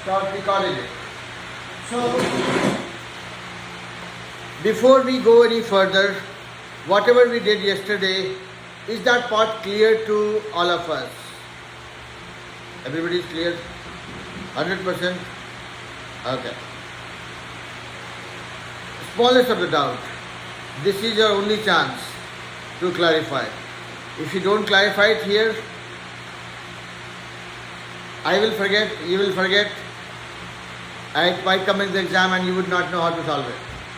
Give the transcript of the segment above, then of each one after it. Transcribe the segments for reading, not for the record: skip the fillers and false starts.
start recording it. So, before we go any further, whatever we did yesterday, is that part clear to all of us? Everybody is clear? 100%? Okay. Smallest of the doubt. This is your only chance to clarify. If you don't clarify it here, I will forget, you will forget, and it might come in the exam and you would not know how to solve it.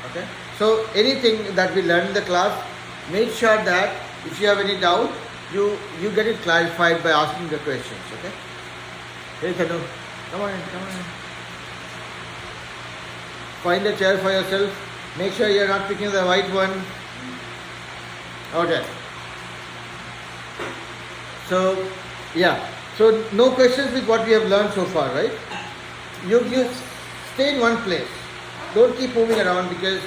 Okay? So anything that we learn in the class, make sure that if you have any doubt, you get it clarified by asking the questions. Okay? Hey Thanu, come on in, come on in. Find a chair for yourself. Make sure you are not picking the white one. Okay. So, yeah. So, no questions with what we have learned so far, right? You stay in one place. Don't keep moving around because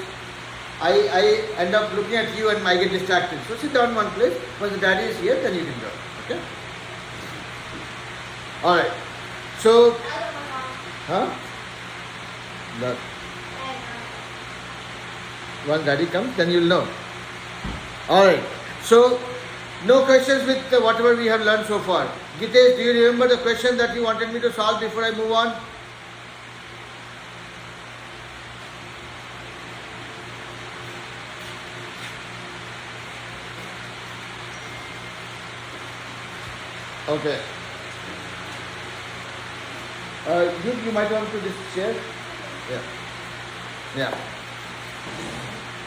I end up looking at you and I get distracted. So, sit down in one place. Once the daddy is here, then you can go. Okay? Alright. So, huh? That. Once daddy comes, then you'll know. Alright. So, no questions with whatever we have learned so far. Gitesh, do you remember the question that you wanted me to solve before I move on? Okay. You might want to just share. Yeah. Yeah.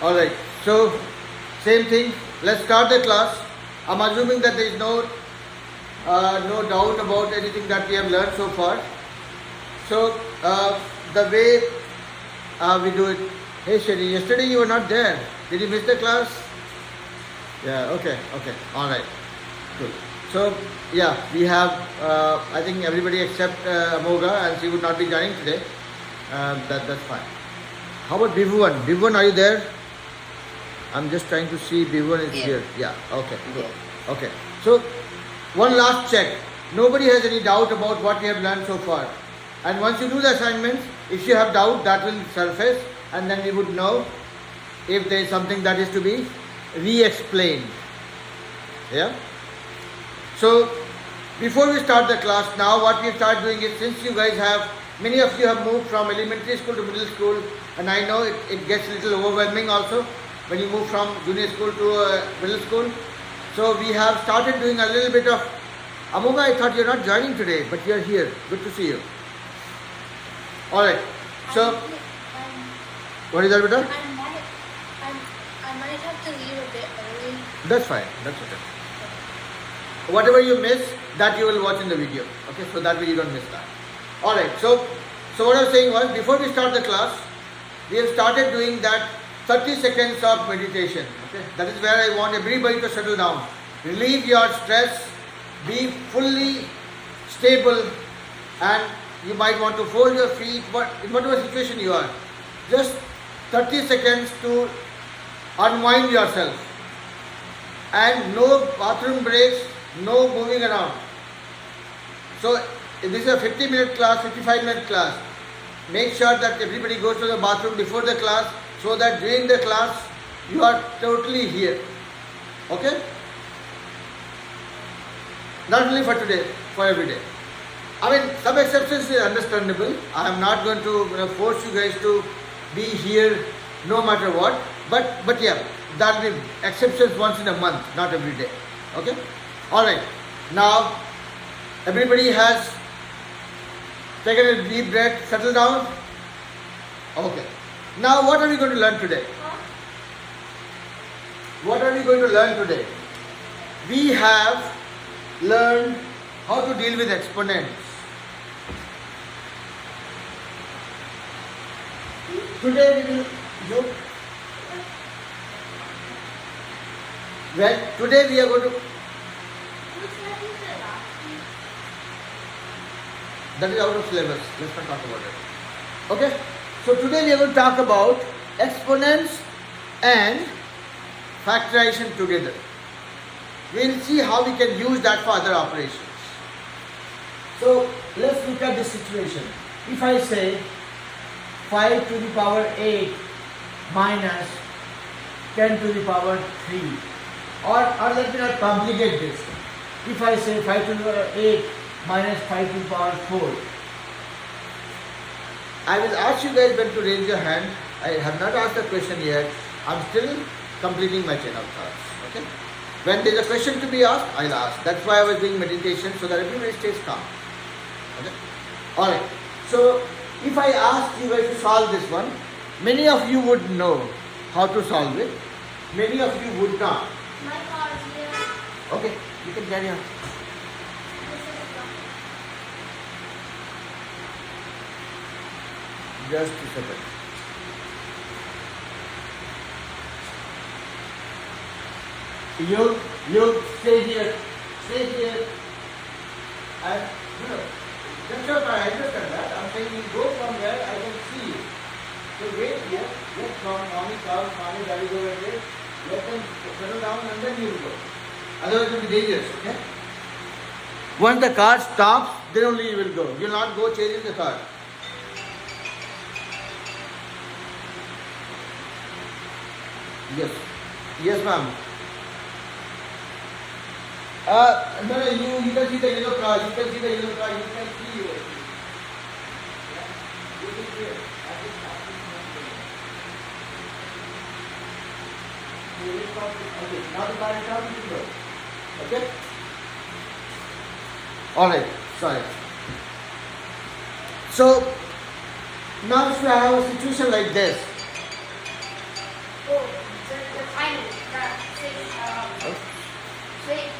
Alright. So, same thing. Let's start the class. I'm assuming that there is no doubt about anything that we have learned so far. So, the way we do it. Hey Shri, yesterday you were not there. Did you miss the class? Yeah, okay, alright. Good. So, yeah, we have, I think everybody except Amoga, and she would not be joining today. That's fine. How about Bhuvan? Bhuvan, are you there? I'm just trying to see Bhuvan is here. Yeah, okay, good. Okay, so one last check. Nobody has any doubt about what we have learned so far. And once you do the assignments, if you have doubt, that will surface and then we would know if there is something that is to be re-explained. Yeah? So, before we start the class now, what we start doing is, since you guys have, many of you have moved from elementary school to middle school, and I know it gets a little overwhelming also when you move from junior school to middle school. So we have started doing a little bit of, Amoga, I thought you're not joining today, but you're here. Good to see you. Alright, so, what is that, beta? I might have to leave a bit early. That's fine, that's okay. Whatever you miss, that you will watch in the video. Okay, so that way you don't miss that. Alright, so what I was saying was, before we start the class, we have started doing that 30 seconds of meditation. Okay, that is where I want everybody to settle down. Relieve your stress, be fully stable, and you might want to fold your feet, but in whatever situation you are, just 30 seconds to unwind yourself. And no bathroom breaks, no moving around. So, if this is a 50-minute class, 55-minute class, make sure that everybody goes to the bathroom before the class, so that during the class, you are totally here. Okay? Not only for today, for every day. I mean, some exceptions is understandable. I am not going to force you guys to be here no matter what. But yeah, that will be exceptions once in a month, not every day. Okay? Alright. Now, everybody has taken a deep breath, settle down. Okay. Now, what are we going to learn today? What are we going to learn today? We have learned how to deal with exponents. Today we will do. Today we are going to. That is out of syllabus. Let's not talk about it. Okay? So today we are going to talk about exponents and factorization together. We will see how we can use that for other operations. So let's look at this situation. if I say 5 to the power 8 minus 10 to the power 3, or let me not complicate this. If I say 5 to the power 8 minus 5 to the power 4, I will ask you guys when to raise your hand. I have not asked the question yet. I'm still completing my chain of thoughts. Okay? When there is a question to be asked, I'll ask. That's why I was doing meditation, so that everybody stays calm. Okay? Alright. So, if I ask you guys to solve this one, many of you would know how to solve it. Many of you would not. My car is here. Okay, you can carry on. Just a second. You stay here. Stay here. And that's what I understand that. I'm saying you go from where I can see you. So wait here. Let mommy cows, mommy daddy go over there. Let them settle down and then you will go. Otherwise it will be dangerous, okay? Once the car stops, then only you will go. You will not go chasing the car. Yes. Yes, ma'am. No, you can see the yellow car. You can see the yellow car. You can see you. Yeah? You can see it. Okay. Now the car is stopped. You can go. Okay? Alright. Sorry. So, now if I have a situation like this. Oh, the time is that wait,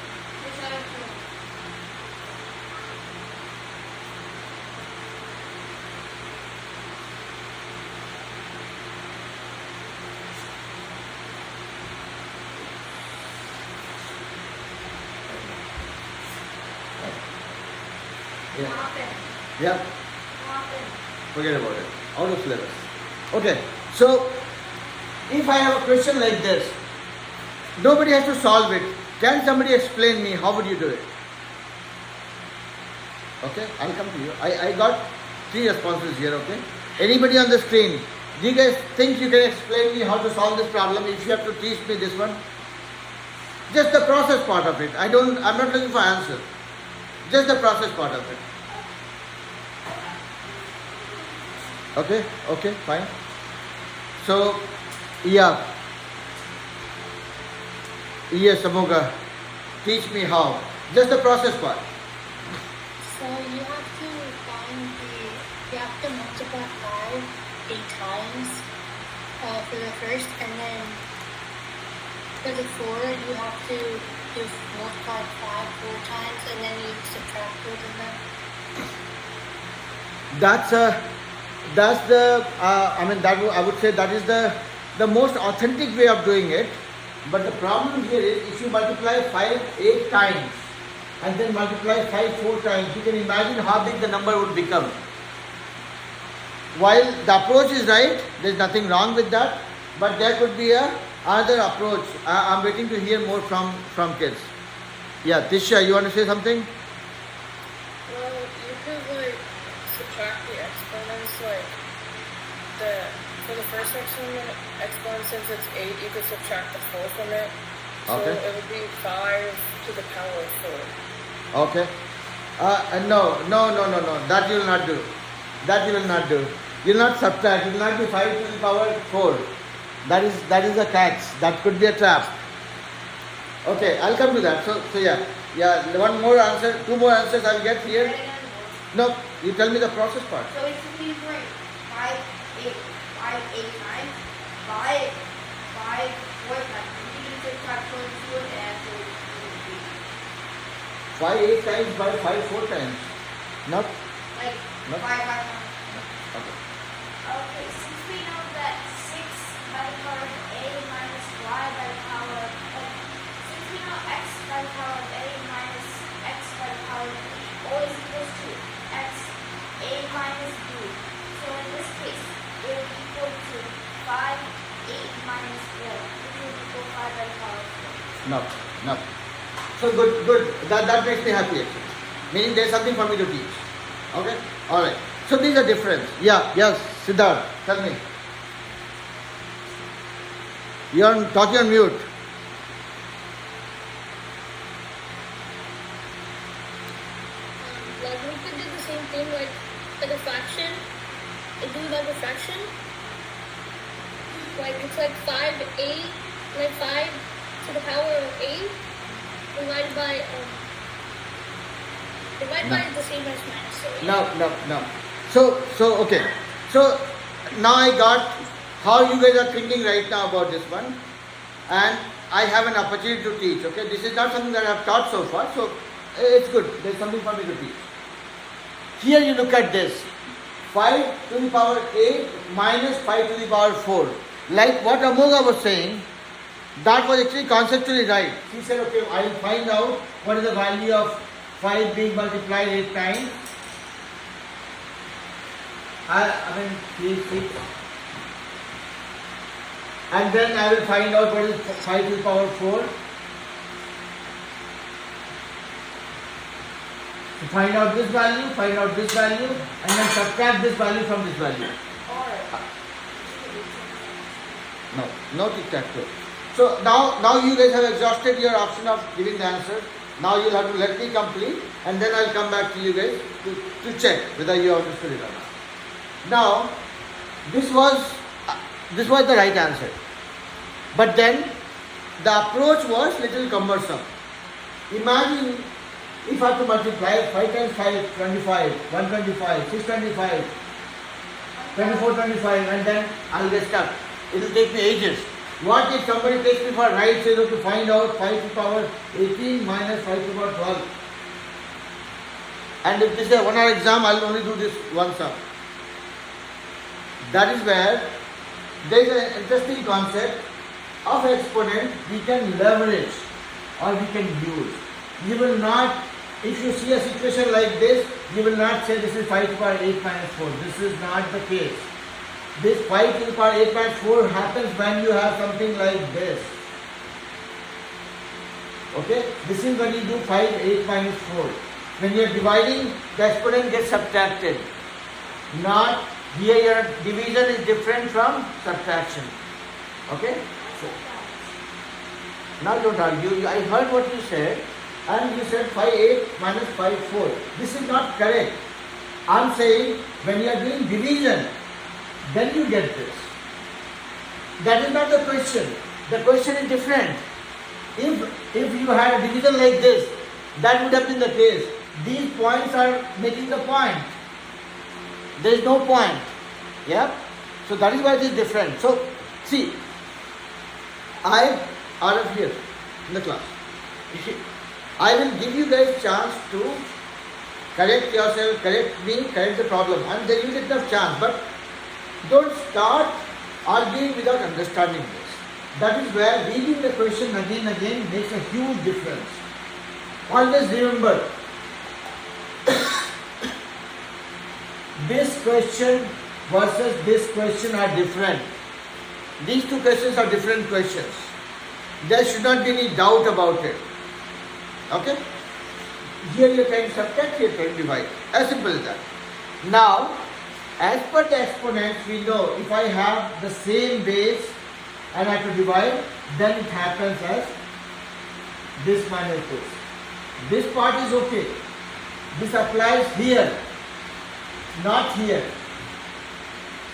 which other two? Yeah. Often. Yeah. Often. Forget about it. Out of syllabus. Okay. So, if I have a question like this, nobody has to solve it. Can somebody explain me how would you do it? Okay, I'll come to you. I got 3 responses here, okay? Anybody on the screen, do you guys think you can explain me how to solve this problem if you have to teach me this one? Just the process part of it. I'm not looking for answer. Just the process part of it. Okay, fine. So, yeah. Yes, Amoga. Teach me how. Just the process part. So you have to you have to multiply 5 8 times for the first, and then for the 4 you have to multiply 5 4 times, and then you subtract both of them. I would say that is the most authentic way of doing it. But the problem here is if you multiply 5 8 times and then multiply 5 4 times, you can imagine how big the number would become. While the approach is right, there is nothing wrong with that, but there could be another approach. I'm waiting to hear more from kids. Yeah, Tisha, you want to say something? Well, you could subtract the exponents, for the first exponent, since it's 8, you could subtract the 4 from it. So Okay. it would be 5 to the power of 4. Okay. No. That you will not do. You will not subtract. It will not be 5 to the power 4. That is a catch. That could be a trap. Okay, I'll come to that. So yeah. One more answer, 2 more answers I'll get here. No, you tell me the process part. So basically, you're doing 5 8 times, 5 4 times. You can subtract 2 and answer 5 8 times by 5 4 times. Not. like No. 5 times. Okay. Okay, since we know that 6 by the power of a minus y by the power of since we know x by the power of a minus x by the power of b always equals to x a minus b. So in this case, it will equal to 5 8 minus 4, which will equal 5 by the power of 4. No. So good. That makes me happy actually. Meaning there's something for me to teach. Okay? Alright. So these are different. Yeah, yes, Siddharth, tell me. You're talking on mute. Like we could do the same thing like a fraction. It do like a fraction. Like it's like 5a, like 5 to the power of 8 divided by the same as minus. So yeah. No. So okay. So now I got how you guys are thinking right now about this one, and I have an opportunity to teach. Okay, this is not something that I have taught so far, so it's good. There's something for me to teach. Here you look at this: 5 to the power 8 minus 5 to the power 4. Like what Amoga was saying, that was actually conceptually right. He said, okay, I will find out what is the value of 5 being multiplied 8 times. I mean 3, 6. And then I will find out what is 5 to the power 4. So find out this value, and then subtract this value from this value. No tic-tac-toe. So now you guys have exhausted your option of giving the answer. Now you'll have to let me complete, and then I'll come back to you guys to check whether you understood it or not. Now, this was the right answer. But then the approach was little cumbersome. Imagine if I have to multiply 5 times 5, 25, 125, 625, 24, 25, and then I'll get stuck. It will take me ages. What if somebody takes me for a ride, says, to find out 5 to the power 18 minus 5 to the power 12. And if this is a 1 hour exam, I'll only do this one sum. That is where there is an interesting concept of exponent we can leverage or we can use. You will not, if you see a situation like this, you will not say this is 5 to the power 8 minus 4. This is not the case. This 5 to the power 8 minus 4 happens when you have something like this. Okay? This is when you do 5, 8 minus 4. When you are dividing, the exponent gets subtracted. Not here your division is different from subtraction. Okay? So, now don't argue. I heard what you said, and you said 5, 8 minus 5, 4. This is not correct. I am saying when you are doing division, then you get this. That is not the question. The question is different. If you had a division like this, that would have been the case. These points are making the point. There is no point. Yeah? So that is why it is different. So, see, I out of here in the class. I will give you guys chance to correct yourself, correct me, correct the problem. And then you get enough chance. But don't start arguing without understanding this. That is where reading the question again and again makes a huge difference. Always remember, this question versus this question are different. These two questions are different questions. There should not be any doubt about it. Okay? Here you are trying to subtract, here you are trying to divide. As simple as that. Now, as per the exponents, we know if I have the same base and I have to divide, then it happens as this minus this. This part is okay. This applies here, not here.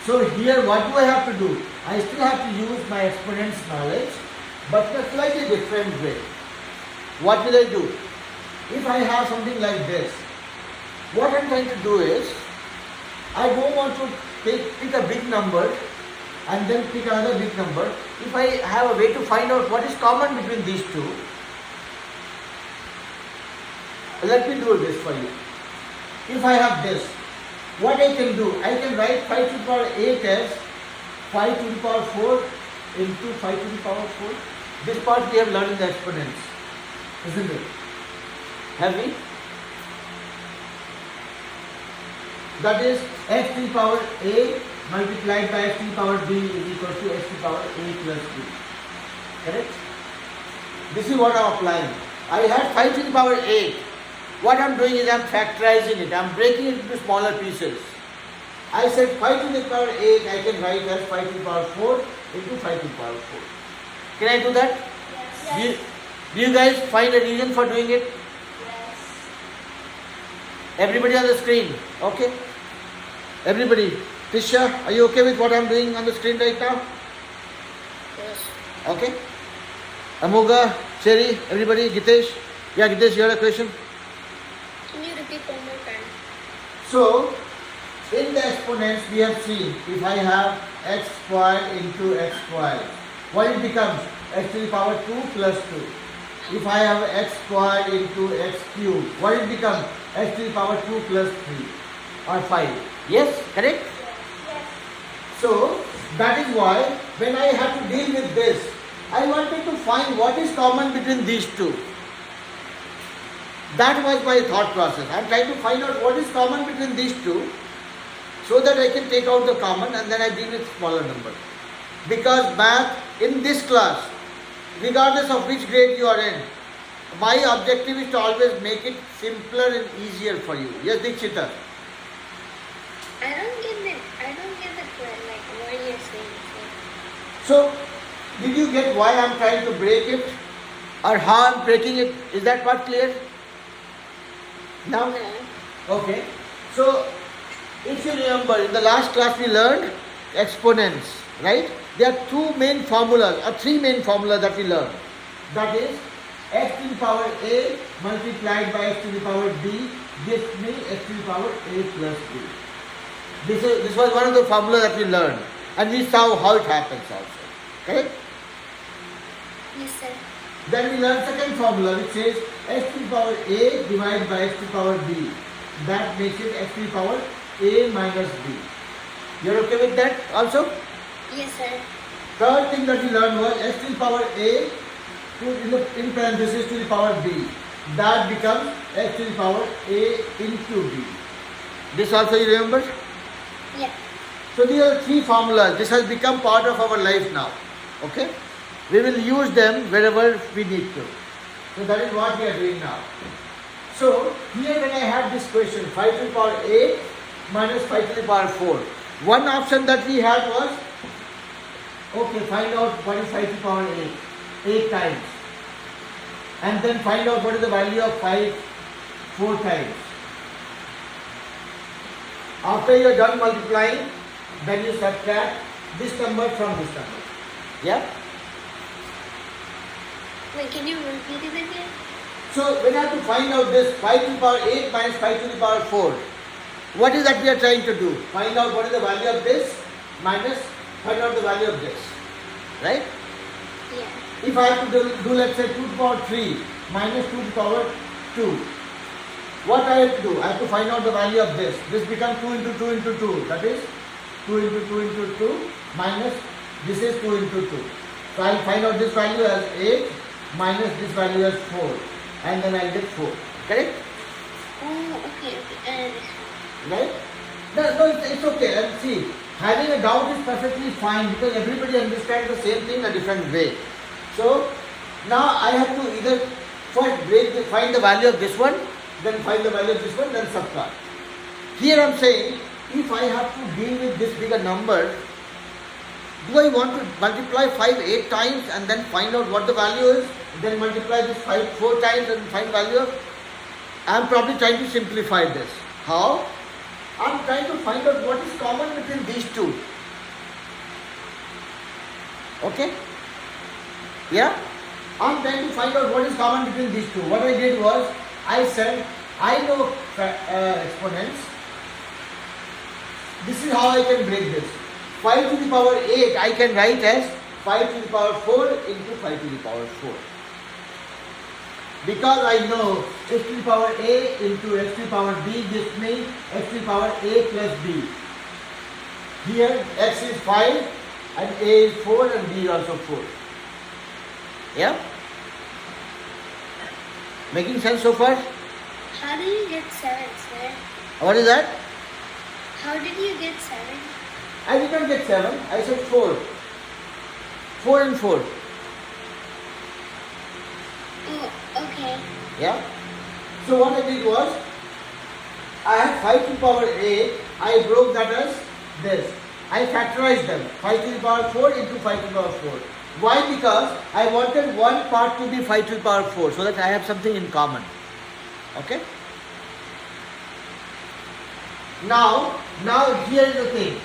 So here what do I have to do? I still have to use my exponent's knowledge, but in a slightly different way. What will I do? If I have something like this, what I am trying to do is, I don't want to pick a big number and then pick another big number. If I have a way to find out what is common between these two, let me do this for you. If I have this, what I can do? I can write 5 to the power 8 as 5 to the power 4 into 5 to the power 4. This part we have learned in the exponents, isn't it? Have we? That is x to the power a multiplied by x to the power b is equal to x to the power a plus b. Correct? This is what I am applying. I had 5 to the power 8. What I am doing is I am factorizing it. I am breaking it into smaller pieces. I said 5 to the power 8 I can write as 5 to the power 4 into 5 to the power 4. Can I do that? Yes. Do you guys find a reason for doing it? Yes. Everybody on the screen, okay? Everybody. Tisha, are you okay with what I'm doing on the screen right now? Yes. Okay. Amoga, Cherry, everybody, Gitesh. Yeah, Gitesh, you had a question? Can you repeat one more time? So, in the exponents we have seen, if I have x squared into x squared, what it becomes? X to the power 2 plus 2. If I have x squared into x cubed, what it becomes? X to the power 2 plus 3 or 5. Yes, correct? Yes. So, that is why when I have to deal with this, I wanted to find what is common between these two. That was my thought process. I am trying to find out what is common between these two so that I can take out the common and then I deal with smaller numbers. Because math in this class, regardless of which grade you are in, my objective is to always make it simpler and easier for you. Yes, Dikshita? I don't get like what you're saying. So, did you get why I am trying to break it or how I am breaking it? Is that part clear? Now? No. Okay. So, if you remember, in the last class we learned exponents, right? There are two main formulas or three main formulas that we learned. That is, x to the power a multiplied by x to the power b gives me x to the power a plus b. This was one of the formulas that we learned, and we saw how it happens also. Correct? Yes, sir. Then we learned second formula which says x to the power a divided by x to the power b. That makes it x to the power a minus b. You're okay with that also? Yes, sir. Third thing that we learned was x to the power a in parenthesis to the power b. That becomes x to the power a into b. This also you remember? Yeah. So these are three formulas. This has become part of our life now. Okay? We will use them wherever we need to. So that is what we are doing now. So here when I have this question 5 to the power 8 minus 5 to the power 4. One option that we had was, okay, find out what is 5 to the power 8 times. And then find out what is the value of 5 4 times. After you are done multiplying, then you subtract this number from this number. Yeah? Wait, can you repeat it again? So when I have to find out this 5 to the power 8 minus 5 to the power 4, what is that we are trying to do? Find out what is the value of this minus find out the value of this. Right? Yeah. If I have to do let's say 2 to the power 3 minus 2 to the power 2, what I have to do? I have to find out the value of this. This becomes 2 into 2 into 2. That is 2 into 2 into 2 minus this is 2 into 2. So I will find out this value as 8 minus this value as 4 and then I will get 4. Correct? Oh, okay. Right? No, it's okay. And see, having a doubt is perfectly fine because everybody understands the same thing in a different way. So now I have to either first find the value of this one, then find the value of this one, then subtract. Here I am saying, if I have to deal with this bigger number, do I want to multiply 5 8 times and then find out what the value is, then multiply this 5 4 times and find value of? I am probably trying to simplify this. How? I am trying to find out what is common between these two. Okay? Yeah? I am trying to find out what is common between these two. What I did was, I said, I know exponents. This is how I can break this. 5 to the power 8 I can write as 5 to the power 4 into 5 to the power 4. Because I know x to the power a into x to the power b gives me x to the power a plus b. Here x is 5 and a is 4 and b is also 4. Yeah? Making sense so far? How did you get 7, sir? What is that? How did you get 7? I did not get 7, I said 4. 4 and 4. Oh, okay. Yeah? So what I did was, I had 5 to the power a I broke that as this. I factorized them. 5 to the power 4 into 5 to the power 4. Why? Because I wanted one part to be 5 to the power 4 so that I have something in common. Okay? Now here is the thing.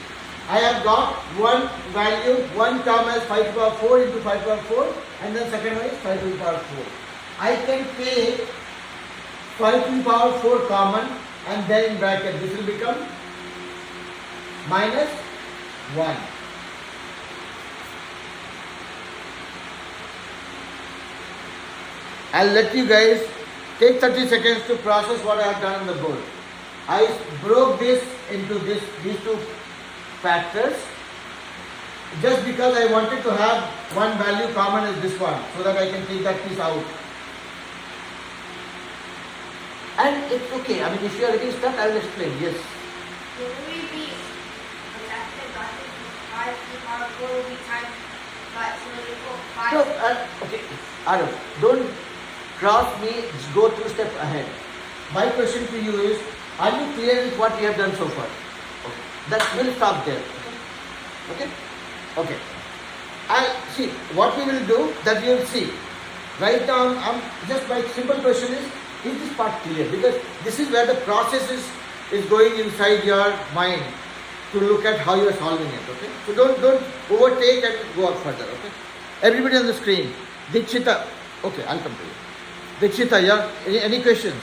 I have got one value, one term as 5 to the power 4 into 5 to the power 4, and then second one is 5 to the power 4. I can take 5 to the power 4 common, and then in bracket this will become minus 1. I'll let you guys take 30 seconds to process what I have done on the board. I broke this into these two factors just because I wanted to have one value common as this one so that I can take that piece out. And it's okay. I mean, if you are getting stuck, I will explain. Yes. Will we be affected by the 5 to the power 4 will be times by so it equals 5? No, okay. Adam, don't cross me. Just go 2 steps ahead. My question to you is, are you clear with what we have done so far? Okay. That will stop there. Okay? Okay. I'll see what we will do, that you will see. Right now, just my simple question is this part clear? Because this is where the process is going inside your mind to look at how you are solving it. Okay? So don't overtake and go up further. Okay? Everybody on the screen. Dikshita. Okay, I'll come to you. Dikshita, yeah? Any questions?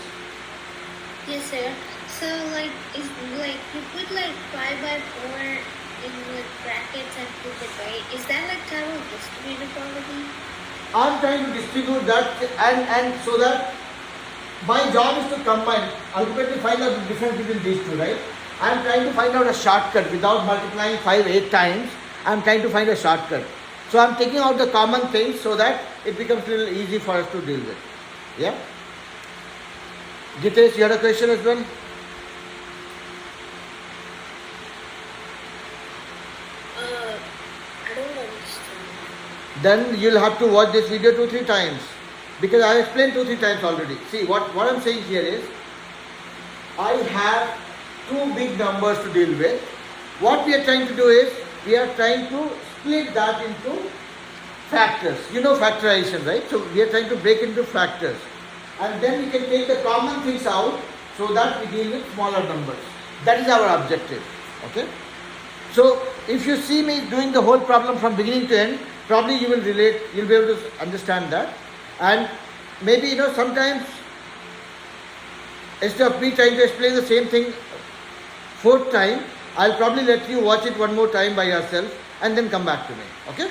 Yes, sir. So like is like you put like 5 by 4 in with brackets and put it right. Is that like type of distributive property? I'm trying to distribute that and so that my job is to combine, ultimately find out the difference between these two, right? I'm trying to find out a shortcut without multiplying 5 8 times. I'm trying to find a shortcut. So I'm taking out the common things so that it becomes a little easy for us to deal with. Yeah? Gitesh, you had a question as well? I don't understand. Then you'll have to watch this video 2-3 times. Because I explained 2-3 times already. See, what I'm saying here is, I have 2 big numbers to deal with. What we are trying to do is, we are trying to split that into factors. You know factorization, right? So we are trying to break into factors. And then we can take the common things out so that we deal with smaller numbers. That is our objective. Okay? So if you see me doing the whole problem from beginning to end, probably you will relate, you'll be able to understand that. And maybe, sometimes instead of me trying to explain the same thing 4th time, I'll probably let you watch it one more time by yourself and then come back to me. Okay?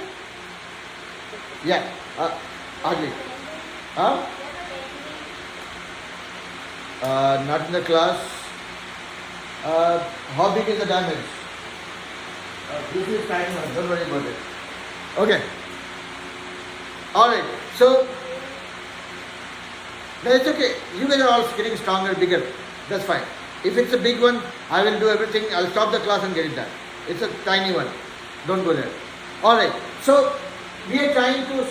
Yeah. Hardly. Huh? Not in the class. How big is the damage? This is tiny one. Don't worry about it. Okay. Alright. So, no, it's okay. You guys are all getting stronger, bigger. That's fine. If it's a big one, I will do everything. I'll stop the class and get it done. It's a tiny one. Don't go there. Alright. So, we are trying to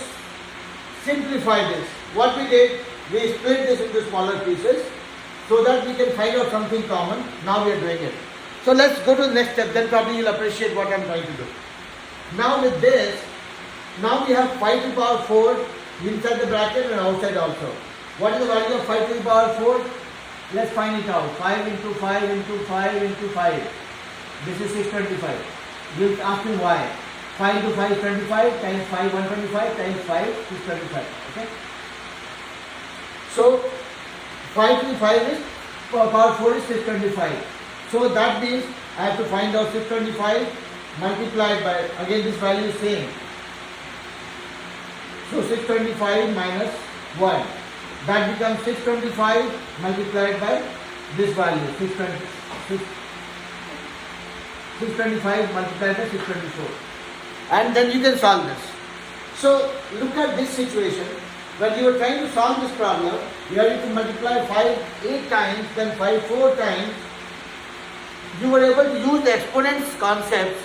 simplify this. What we did, we split this into smaller pieces so that we can find out something common. Now we are doing it. So let's go to the next step. Then probably you'll appreciate what I'm trying to do. Now with this, now we have 5 to the power 4 inside the bracket and outside also. What is the value of 5 to the power 4? Let's find it out. 5 into 5 into 5 into 5. This is 625. You'll ask me why. 5 into 5 is 25 times 5 125 times 5 625. Okay? So 5 to the 5 is power 4 is 625. So that means I have to find out 625 multiplied by, again this value is same. So 625 minus 1. That becomes 625 multiplied by this value, 625 multiplied by 624. And then you can solve this. So look at this situation. When you are trying to solve this problem, you are to multiply 5 8 times, then 5 4 times. You were able to use the exponents concepts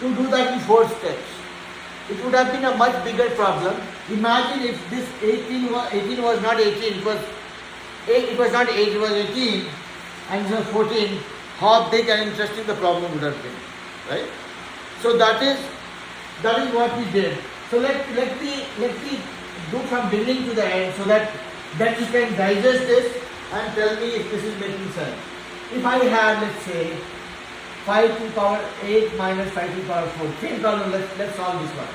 to do that in 4 steps. It would have been a much bigger problem. Imagine if this 18 was not 18, it was not 8, it was 18, and it was 14. how big and interesting the problem would have been, right? So that is what we did. So let me do from beginning to the end so that you can digest this and tell me if this is making sense. If I had, let's say, 5 to the power 8 minus 5 to the power 4, same problem, let's solve this one.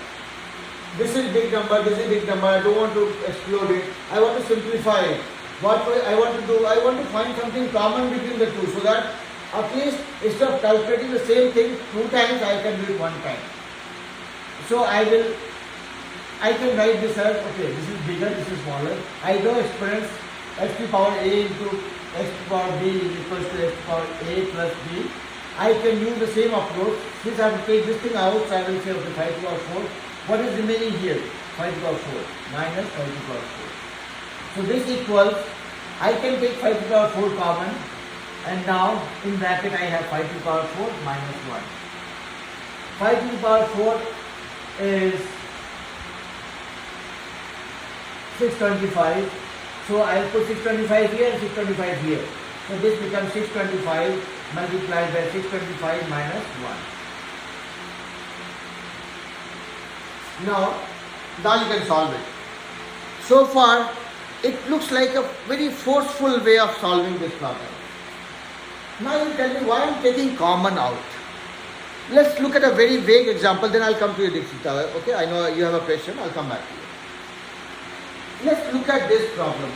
This is big number, this is big number, I don't want to explode it, I want to simplify it. What I want to do, I want to find something common between the two so that at least instead of calculating the same thing 2 times, I can do it 1 time. So I can write this as, okay, this is bigger, this is smaller. I know exponents x to the power a into x to the power b is equals to x to the power a plus b. I can use the same approach. Since I have to take this thing out, so I will say, okay, 5 to the power 4. What is remaining here? 5 to the power 4 minus 5 to the power 4. So this equals, I can take 5 to the power 4 common, and now in bracket I have 5 to the power 4 minus 1. 5 to the power 4 is 625. So I'll put 625 here and 625 here. So this becomes 625 multiplied by 625 minus 1. Now you can solve it. So far, it looks like a very forceful way of solving this problem. Now you tell me why I'm taking common out. Let's look at a very vague example, then I'll come to you, Dikshita. Okay, I know you have a question, I'll come back to you. Let's look at this problem.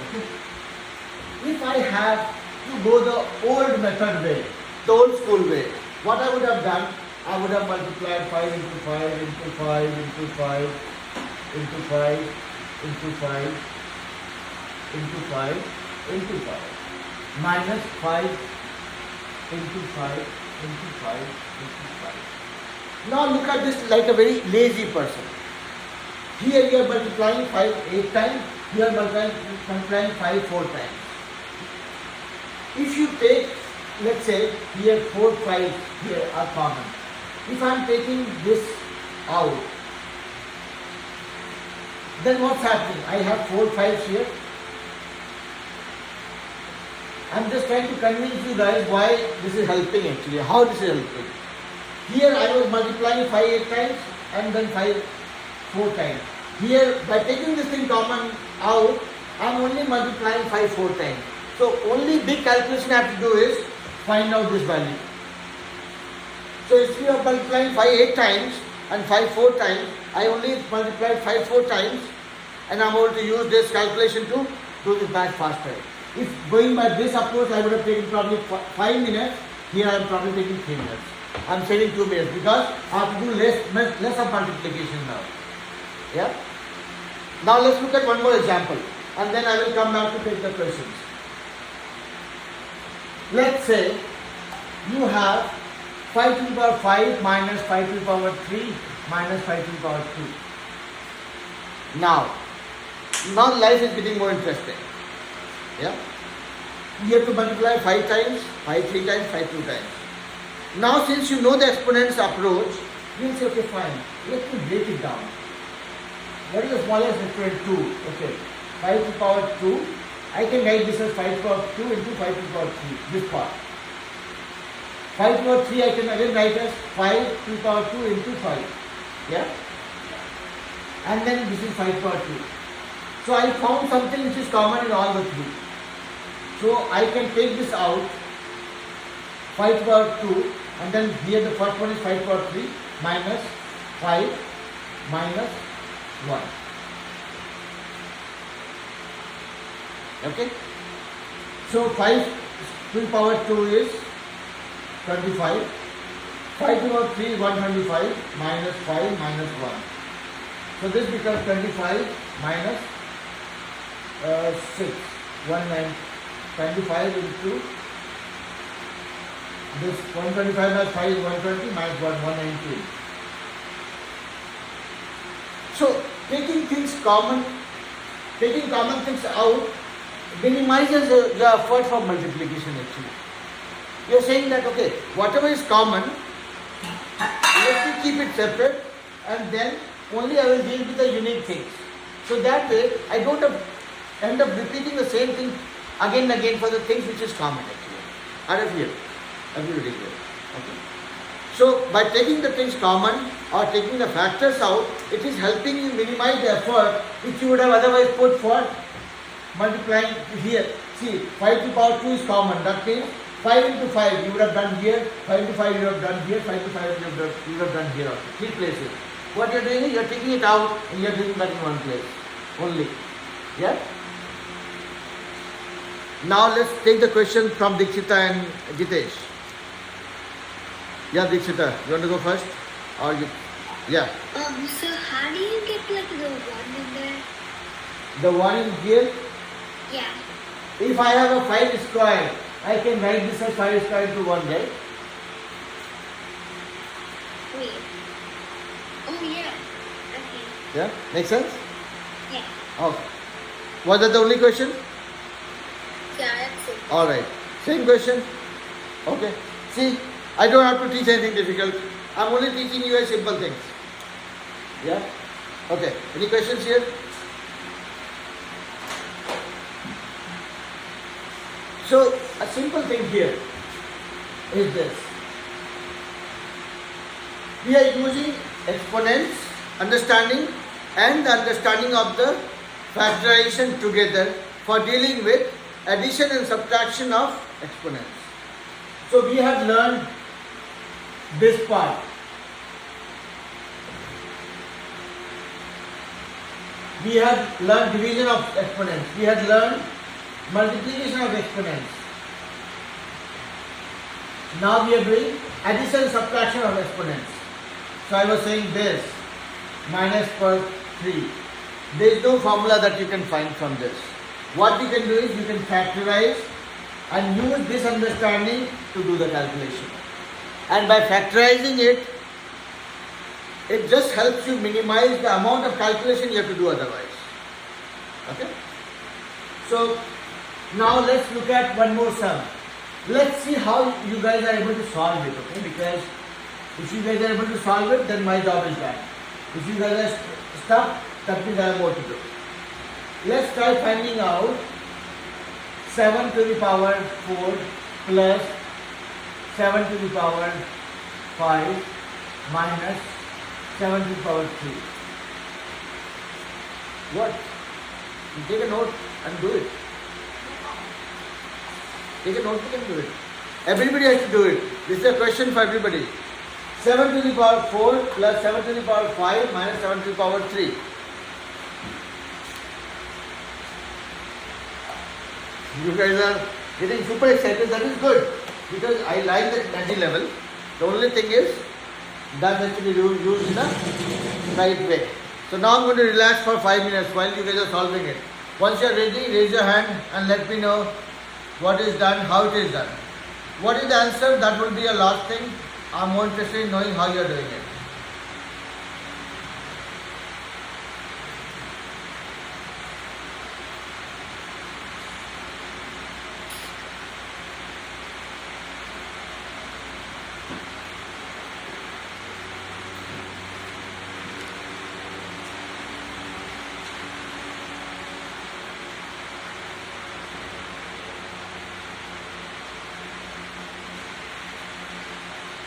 If I have to go the old method way, the old school way, what I would have done, I would have multiplied 5 into 5 into 5 into 5 into 5 into 5 into 5 into 5 minus 5 into 5 into 5 into 5. Now look at this like a very lazy person. Here you are multiplying 5 8 times, you are multiplying 5 4 times. If you take, let's say, here 4 5 here are common. If I am taking this out, then what's happening? I have 4 5s here. I'm just trying to convince you guys why this is helping actually, how this is helping. Here I was multiplying 5 8 times and then 5 4 times. Here by taking this thing common out, I'm only multiplying 5 4 times. So only big calculation I have to do is find out this value. So instead of multiplying 5 8 times and 5 4 times, I only multiplied 5 4 times and I'm able to use this calculation to do this back faster. If going by this approach, I would have taken probably 5 minutes. Here I am probably taking 3 minutes. I am saving 2 minutes because I have to do less of multiplication now. Yeah. Now let's look at one more example and then I will come back to take the questions. Let's say you have 5 to the power 5 minus 5 to the power 3 minus 5 to the power 2. Now life is getting more interesting. Yeah? You have to multiply 5 times, 5 3 times, 5 2 times. Now since you know the exponents approach, you will say, okay fine, let me break it down. What is the smallest exponent? 2. Okay, 5 to the power 2. I can write this as 5 to the power 2 into 5 to the power 3, this part. 5 to the power 3 I can again write as 5 to the power 2 into 5. Yeah? And then this is 5 to the power 2. So I found something which is common in all the three. So I can take this out, 5 to the power 2, and then here the first one is 5 to the power 3 minus 5 minus 1. Okay? So 5 to the power 2 is 25. 5 to the power 3 is 125 minus 5 minus 1. So this becomes 25 minus 6. 25 into this 125 minus 5 is 120 minus 1, 119. So taking common things out minimizes the effort for multiplication actually. You are saying that okay, whatever is common, let me keep it separate and then only I will deal with the unique things. So that way I don't end up repeating the same thing again and again for the things which is common actually. Out of here. Everybody clear? Okay. So by taking the things common or taking the factors out, it is helping you minimize the effort which you would have otherwise put for multiplying here. See, 5 to the power 2 is common. That means 5 into 5 you would have done here, 5 into 5 you would have done here, 5 to 5 you would have done here also. 3 places. What you are doing is you are taking it out and you are doing that in one place only. Yeah? Now let's take the question from Dikshita and Jitesh. Yeah, Dikshita, you want to go first? Or you? Yeah. So how do you get like the 1 in there? The one in here, Yeah. if I have a 5 square, I can write this as 5 square into 1, right? Wait. Oh yeah. Okay. Yeah? Make sense? Yeah. Okay. Was that the only question? Yeah, that's it. Alright. Same question? Okay. See, I don't have to teach anything difficult. I'm only teaching you a simple things. Yeah? Okay. Any questions here? So, a simple thing here is this. We are using exponents, understanding, and the understanding of the factorization together for dealing with addition and subtraction of exponents. So, we have learned this part. We have learned division of exponents. We have learned multiplication of exponents. Now we are doing addition and subtraction of exponents. So I was saying this minus per 3. There is no formula that you can find from this. What you can do is you can factorize and use this understanding to do the calculation. And by factorizing it, it just helps you minimize the amount of calculation you have to do otherwise. Okay? So now let's look at one more sum. Let's see how you guys are able to solve it, okay? Because if you guys are able to solve it, then my job is done. If you guys are stuck, that means I have more to do. Let's try finding out 7 to the power 4 plus 7 to the power 5 minus 7 to the power 3. What? You take a note and do it. Take a notebook and do it. Everybody has to do it. This is a question for everybody. 7 to the power 4 plus 7 to the power 5 minus 7 to the power 3. You guys are getting super excited. That is good. Because I like the energy level. The only thing is that has to be used in a right way. So now I'm going to relax for 5 minutes while you guys are solving it. Once you are ready, raise your hand and let me know what is done, how it is done. What is the answer? That will be a last thing. I'm more interested in knowing how you are doing it.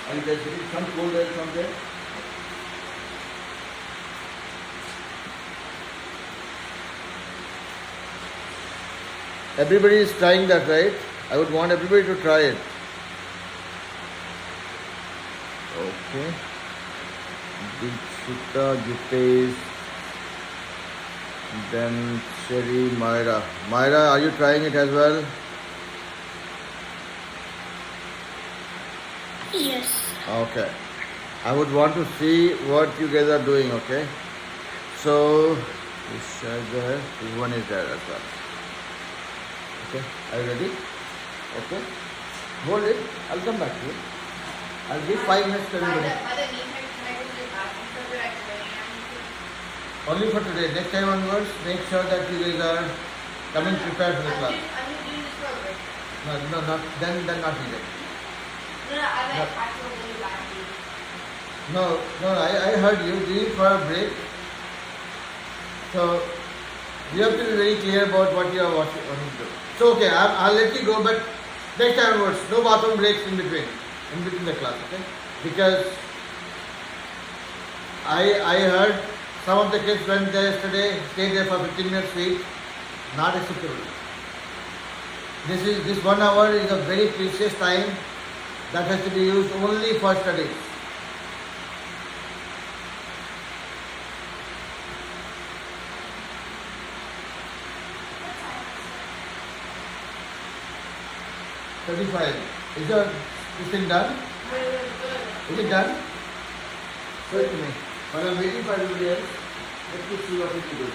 Are you guys getting some cold air from there? Everybody is trying that, right? I would want everybody to try it. Okay. Dikshita, Jitesh, then Sherry, Myra. Myra, are you trying it as well? Yes. Okay. I would want to see what you guys are doing, okay? So, this is there, this one is there as well. Okay, are you ready? Okay. Hold it, I'll come back to you. I'll give 5 minutes to everybody. Only for today. Next time onwards, make sure that you guys are coming prepared for the class. No, not then not needed. No, I heard you. Leave for a break. So you have to be very clear about what you are wanting to do. So okay, I'll let you go, but next time onwards, no bathroom breaks in between. in between the class, okay? Because I heard some of the kids went there yesterday, stayed there for 15 minutes straight. Not acceptable. This 1 hour is a very precious time that has to be used only for studies. What time is 35. Is this thing done? Is it done? Show it to me. While I'm waiting for everybody else, let me see what we can do.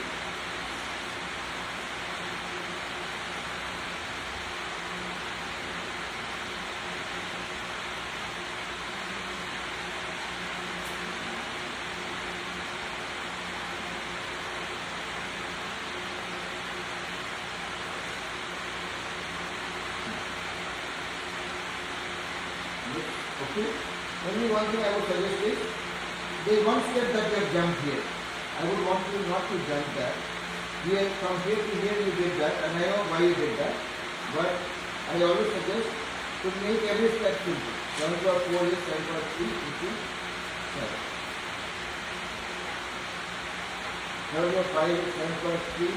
Okay. Only one thing I would suggest is, there is one step that you have jumped here. I would want you not to jump that. Here, from here to here you did that, and I know why you did that. But I always suggest to make every step simple. 7 plus 4 is 7 plus 3 into 7. 7 plus 5 is 7 plus 3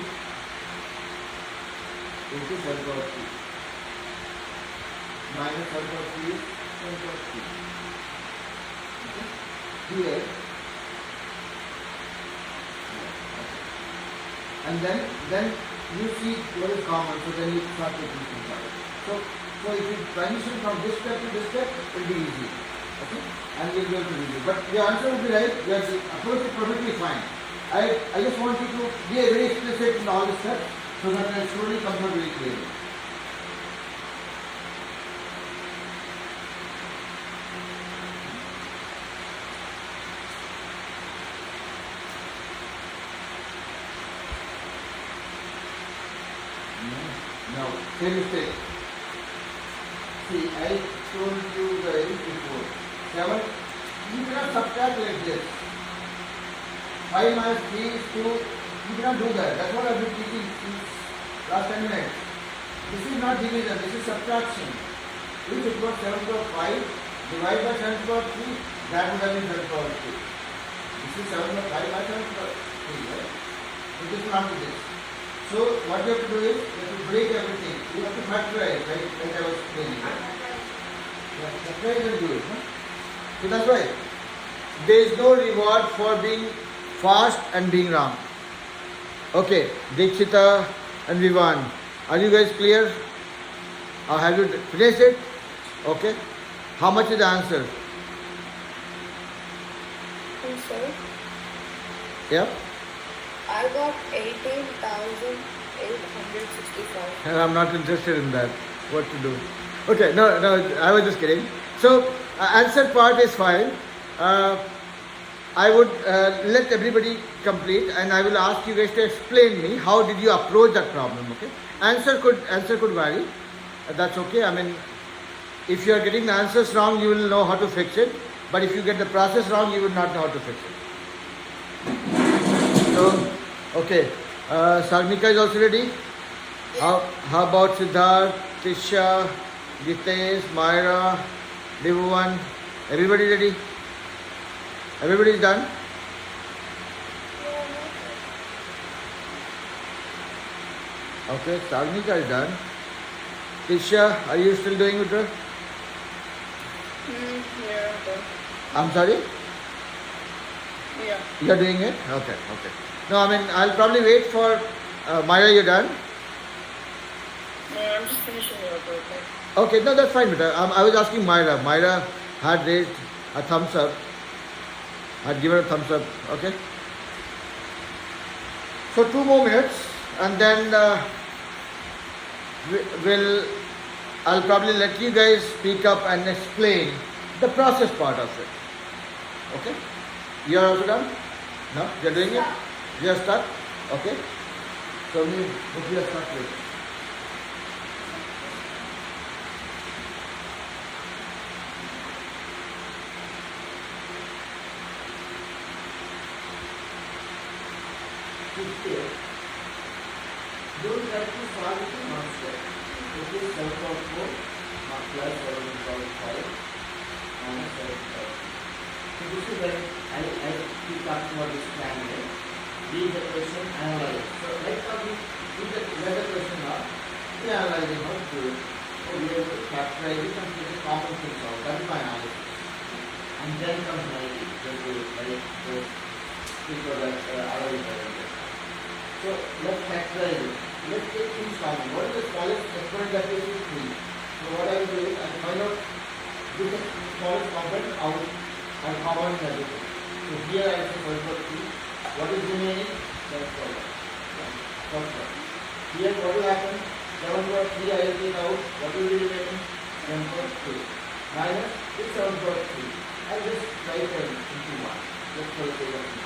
into 7 plus 3. Minus 7 plus 3 is 7 plus 3. Okay? Here. And then you see what is common, so then you start taking things out. So if you transition from this step to this step, it will be easy. Okay? And you'll be able to review. But your answer will be right, your approach is perfectly fine. I just want you to be very explicit in all the steps so that it slowly comes out very clearly. No, same mistake. See, I told you guys before. 7, you cannot subtract like this. 5 minus 3 is 2. You cannot do that. That's what I've been teaching since last 10 minutes. This is not division, this is subtraction. If it was 7 power 5, divide by 7 power 3, that would have been 7 power 2. This is 7 power 5 by 7 power 3, right? It is not to this. So what you have to do is, you have to break everything. You have to factorize, right? Like I was explaining. Right? Yeah, factorize and do it. Huh? So that's why there is no reward for being fast and being wrong. Okay, Dikshita and Vivan, are you guys clear? Or have you finished it? Okay. How much is the answer? I'm sorry. Yeah. I got 18,865. And I'm not interested in that. What to do? Okay, no, I was just kidding. So, answer part is fine. I would let everybody complete, and I will ask you guys to explain me how did you approach that problem. Okay, answer could vary. That's okay. I mean, if you are getting the answers wrong, you will know how to fix it. But if you get the process wrong, you will not know how to fix it. So, okay, Sarmika is also ready. How about Siddharth, Tisha, Gitesh, Myra, Devuvan? Everybody ready? Everybody is done? Okay, Sarmika is done. Tisha, are you still doing with her? Yeah, okay. I'm sorry? Yeah. You're doing it? Okay. No, I mean, I'll probably wait for Myra, you're done? No, I'm just finishing your work. Okay, no, that's fine. But I was asking Myra. Myra had raised a thumbs up. I'd give her a thumbs up. Okay. So 2 more minutes, and then I'll probably let you guys speak up and explain the process part of it. Okay. You're also done? No? You're doing it? You're stuck? Okay. So we are stuck with it. Don't try to solve it in one step. This is 7.4 plus 7.5 minus 7 square. So this is when I keep talking about this triangle. Read the question, analyze it. So right now we let the question out. We analyze it, how to do it. So we have to capitalize it and take a common things out. That is my analysis. And then comes my people that other intelligence. So let's factorize it. Let's take things common. What is the smallest exponent that is 3? So what I will do is I will find out this smallest component out and common in everything. So here I say 1/3. What is remaining? 7/4. First one. Here what will happen? 7/3 I will take out. What will be remaining? 7/2. Minus this 7/3. I will just write them into 1. Just for the sake of it.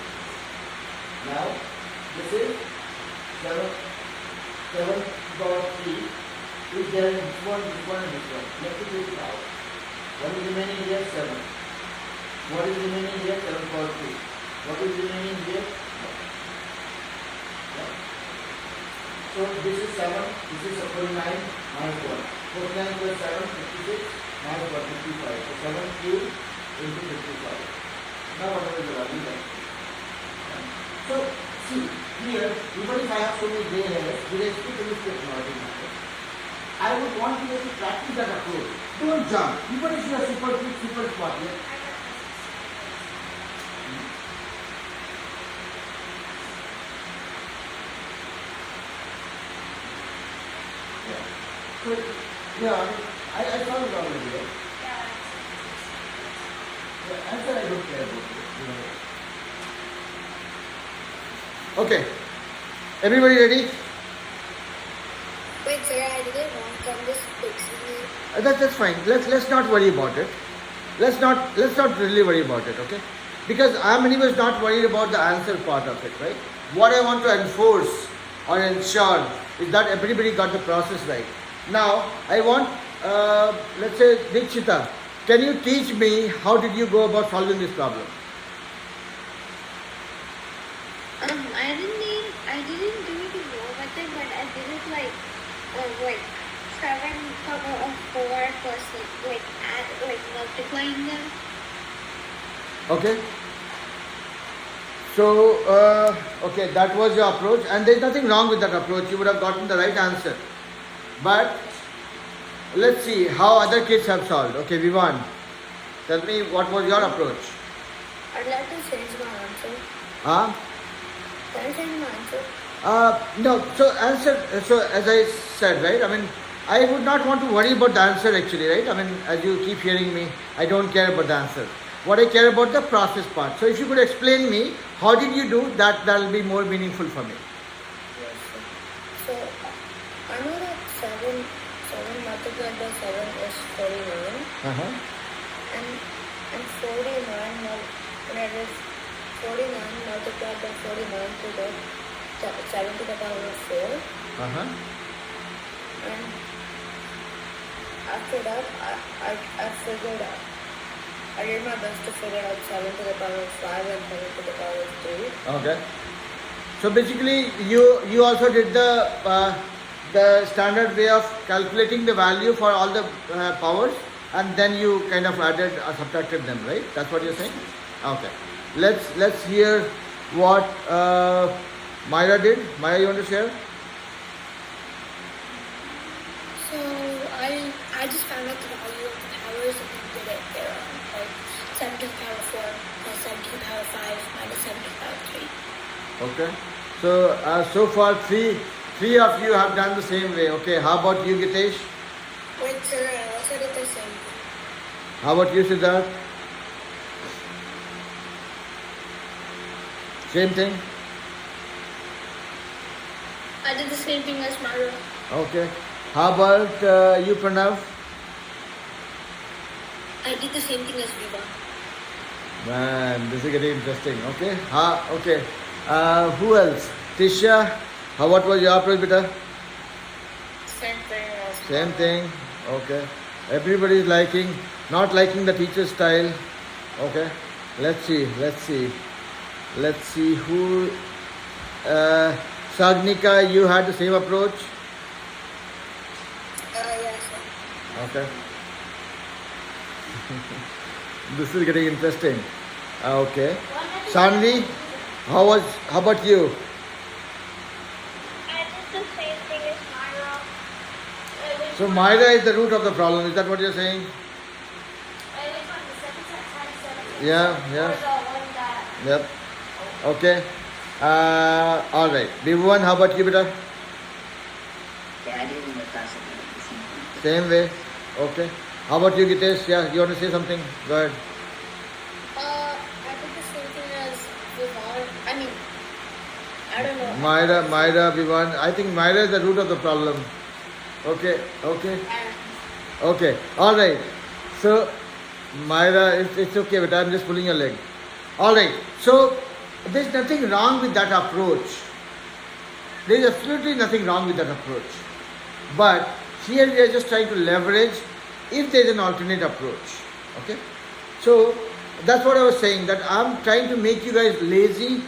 Now this is 7/3 is there in this one, and this one. Let me take it out. What is remaining here? 7. What is remaining here? 7/3. What is remaining here? Yeah. So this is 7, this is 49 minus 1. 49 plus 7, 56 minus 1, 55. So 7 cubed into 55. Now what is the value then? So see, here, even if I have so many gray hairs, with respect to this technology matter, I would want you to practice that approach. Don't jump. Even if you are super quick, super smart. Yeah? So, yeah, I found it already. Right? Yeah, answer I don't care about it. You know. Okay. Everybody ready? Wait, sir, I didn't want from this fixing. That's fine. Let's not worry about it. Let's not really worry about it, okay? Because I'm anyways not worried about the answer part of it, right? What I want to enforce or ensure is that everybody got the process right. Now I want, let's say Dikshita, can you teach me how did you go about solving this problem? I didn't do it in your method, but I did it like 7 power of 4 plus multiplying them. Okay. So, okay, that was your approach, and there's nothing wrong with that approach. You would have gotten the right answer. But let's see how other kids have solved. Okay, Vivan, tell me what was your approach? I'd like to change my answer. Huh? Can I change my answer? No. So as I said, right? I mean, I would not want to worry about the answer actually, right? I mean, as you keep hearing me, I don't care about the answer. What I care about the process part. So if you could explain me, how did you do that? That will be more meaningful for me. Yes, sir. So I know that 7 multiplied by 7 is 49. Uh-huh. And 49 when it is 49 multiplied by 49 to the 7 to the power of 4. Uh-huh. And after that, I figured out. I did my best to figure out 7 to the power of 5 and 7 to the power of 3. Okay. So basically, you also did the standard way of calculating the value for all the powers, and then you kind of added or subtracted them, right? That's what you're saying? Okay. Let's hear what Myra did. Myra, you want to share? So I just found out the value of the powers and then did it there. Like 7 to the power 4 plus 7 to the power 5 minus 7 to the power 3. Okay. So far three of you have done the same way. Okay. How about you, Gitesh? Wait, sir, I also did the same thing. How about you, Siddharth? Same thing? I did the same thing as Myra. Okay. How about you, Pranav? I did the same thing as Viva. Man, this is getting interesting. Okay. Okay. Who else? Tisha, what was your approach, beta? Same thing as Same thing. Okay. Everybody is not liking the teacher's style. Okay. Let's see who. Sagnika, you had the same approach. Yes, sir. Okay. This is getting interesting. Okay. One that is Shanvi, how about you? I did the same thing as Myra. which So one? Myra is the root of the problem. Is that what you're saying? Which one? The 7 times 7 Yeah, yeah. Or the one that. Yep. Okay. All right. Bhuvan, how about you, beta? Yeah, I did in the class the same thing. Same way. Okay. How about you, Gitesh? Yeah, you want to say something? Go ahead. I did the same thing as Vivon. I mean, I don't know. Myra, Bhuvan. I think Myra is the root of the problem. Okay. Okay. All right. So, Myra, it's okay, but I'm just pulling your leg. All right. So, there's nothing wrong with that approach. There is absolutely nothing wrong with that approach. But here we are just trying to leverage if there is an alternate approach. Okay. So, that's what I was saying, that I'm trying to make you guys lazy